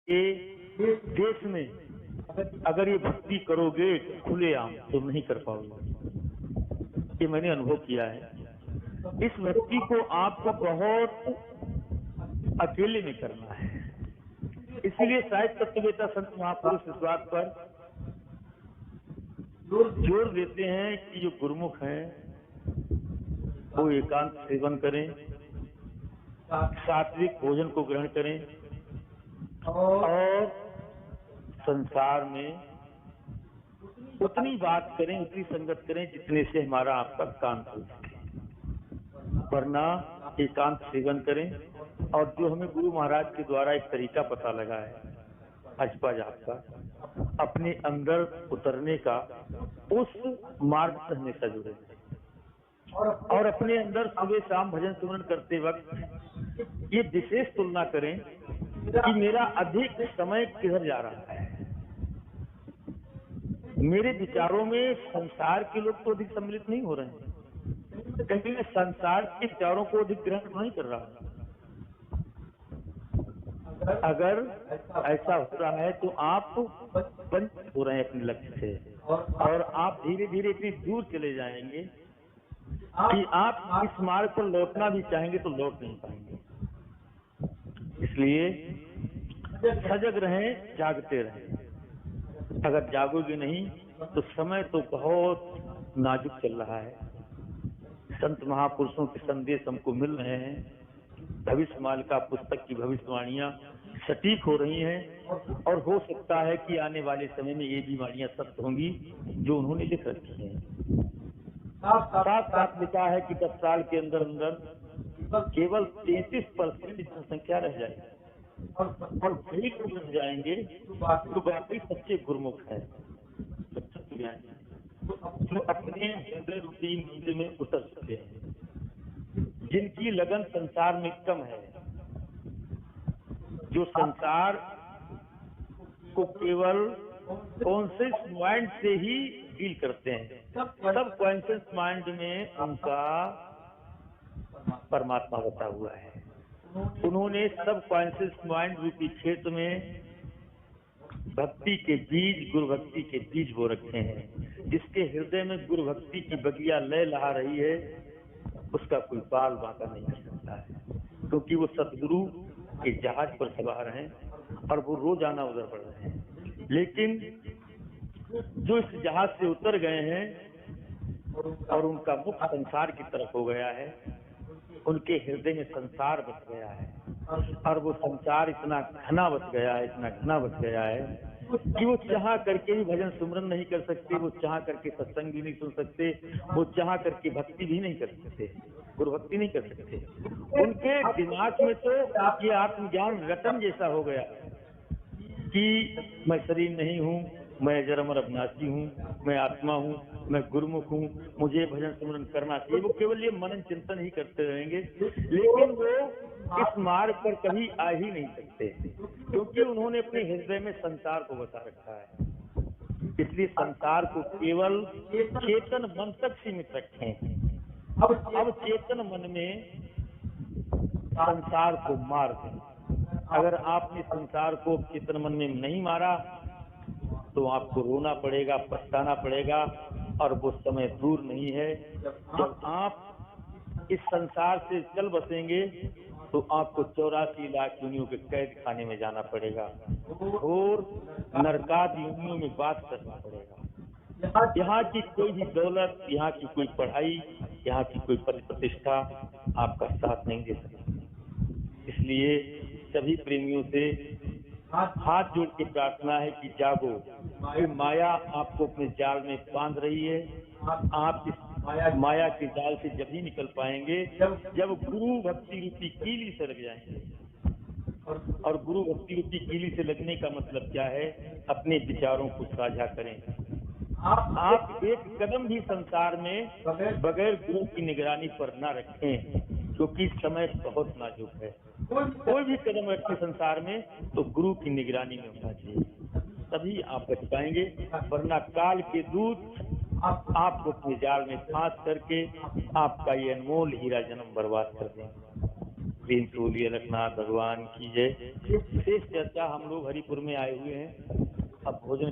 ये देश में अगर ये भक्ति करोगे खुलेआम तो नहीं कर पाओगे। ये मैंने अनुभव किया है। इस भक्ति को आपको बहुत अकेले में करना है। इसीलिए शायद तत्ववेता संत महापुरुष इस बात पर जोर देते हैं कि जो गुरुमुख हैं वो एकांत सेवन करें, सात्विक भोजन को ग्रहण करें और संसार में उतनी बात करें, उतनी संगत करें जितने से हमारा आपका कान खुल सके। वरना एकांत सेवन करें। और जो हमें गुरु महाराज के द्वारा एक तरीका पता लगा है अजपा जाप का, अपने अंदर उतरने का, उस मार्ग से हमेशा जुड़े और अपने अंदर सुबह शाम भजन सुमरन करते वक्त ये विशेष तुलना करें कि मेरा अधिक समय किधर जा रहा है। मेरे विचारों में संसार के लोग तो अधिक सम्मिलित नहीं हो रहे हैं, कहीं मैं संसार के विचारों को अधिक ग्रहण नहीं कर रहा हूं। अगर ऐसा हो रहा है तो आप वंचित हो रहे हैं अपने लक्ष्य से और आप धीरे धीरे इतनी दूर चले जाएंगे कि आप इस मार्ग पर लौटना भी चाहेंगे तो लौट नहीं पाएंगे। इसलिए सजग रहें, जागते रहें। अगर जागोगे नहीं तो समय तो बहुत नाजुक चल रहा है। संत महापुरुषों के संदेश हमको मिल रहे हैं। भविष्यमाल का पुस्तक की भविष्यवाणियां सटीक हो रही हैं और हो सकता है कि आने वाले समय में ये बीमारियां सत्य होंगी जो उन्होंने लिख रखी हैं। साथ साथ लिखा है कि 10 साल के अंदर अंदर केवल 33% जनसंख्या रह जाएगी और वही लोग रह जाएंगे तो बाकी सच्चे गुरुमुख है, जो अपने हृदय रूपी मंदिर में उतर सकते हैं, जिनकी लगन संसार में कम है, जो संसार को केवल कॉन्शियस माइंड से ही डील करते हैं। सब कॉन्शियस माइंड में उनका परमात्मा बता हुआ है। उन्होंने सब कॉन्शियस माइंड रूपी क्षेत्र में भक्ति के बीज, गुरु भक्ति के बीज बो रखे हैं। जिसके हृदय में गुरु भक्ति की बगिया लय लहा रही है उसका कोई बाल बांका नहीं कर सकता है, क्योंकि वो सतगुरु के जहाज पर सवार हैं और वो रोजाना उधर बढ़ रहे हैं। लेकिन जो इस जहाज से उतर गए हैं और उनका मुख संसार की तरफ हो गया है, उनके हृदय में संसार बस गया है और वो संसार इतना घना बस गया है, इतना घना बस गया है कि वो चाह करके भी भजन सुमरन नहीं कर सकते, वो चाह करके सत्संग भी नहीं सुन सकते, वो चाह करके भक्ति भी नहीं कर सकते, गुरु भक्ति नहीं कर सकते। उनके दिमाग में तो ये आत्मज्ञान रटन जैसा हो गया कि मैं शरीर नहीं हूँ, मैं जन्म और अविनाशी हूँ, मैं आत्मा हूँ, मैं गुरुमुख हूँ, मुझे भजन सुमरन करना चाहिए। वो केवल ये मनन चिंतन ही करते रहेंगे, लेकिन वो इस मार्ग पर कभी आ ही नहीं सकते, क्योंकि उन्होंने अपने हृदय में संसार को बसा रखा है। इसलिए संसार को केवल चेतन मन तक सीमित रखें। अब चेतन मन में संसार को मार दें। अगर आपने संसार को चेतन मन में नहीं मारा तो आपको रोना पड़ेगा, पछताना पड़ेगा और वो समय दूर नहीं है जब आप इस संसार से चल बसेंगे तो आपको 84 लाख योनियों के कैद खाने में जाना पड़ेगा और नरकाद योनियों में बात करना पड़ेगा। यहाँ की कोई भी दौलत, यहाँ की कोई पढ़ाई, यहाँ की कोई पद प्रतिष्ठा आपका साथ नहीं दे सकती। इसलिए सभी प्रेमियों से हाथ जोड़ के प्रार्थना है कि जागो। ये माया आपको अपने जाल में बांध रही है। आप इस माया के जाल से जब ही निकल पाएंगे जब गुरु भक्ति रूपी कीली से लग जाएंगे। और गुरु भक्ति रूपी कीली से लगने का मतलब क्या है? अपने विचारों को साझा करें। आप एक कदम भी संसार में बगैर गुरु की निगरानी पर न रखें, क्योंकि समय बहुत नाजुक है। कोई भी कदम रखें संसार में तो गुरु की निगरानी में होना चाहिए, तभी आप बच पाएंगे। वरना काल के दूत आपको अपने जाल में फांस करके आपका ये अनमोल हीरा जन्म बर्बाद कर देंगे। प्रेम से बोलिए रघुनाथ भगवान की जय। विशेष चर्चा हम लोग हरिपुर में आए हुए हैं, अब भोजन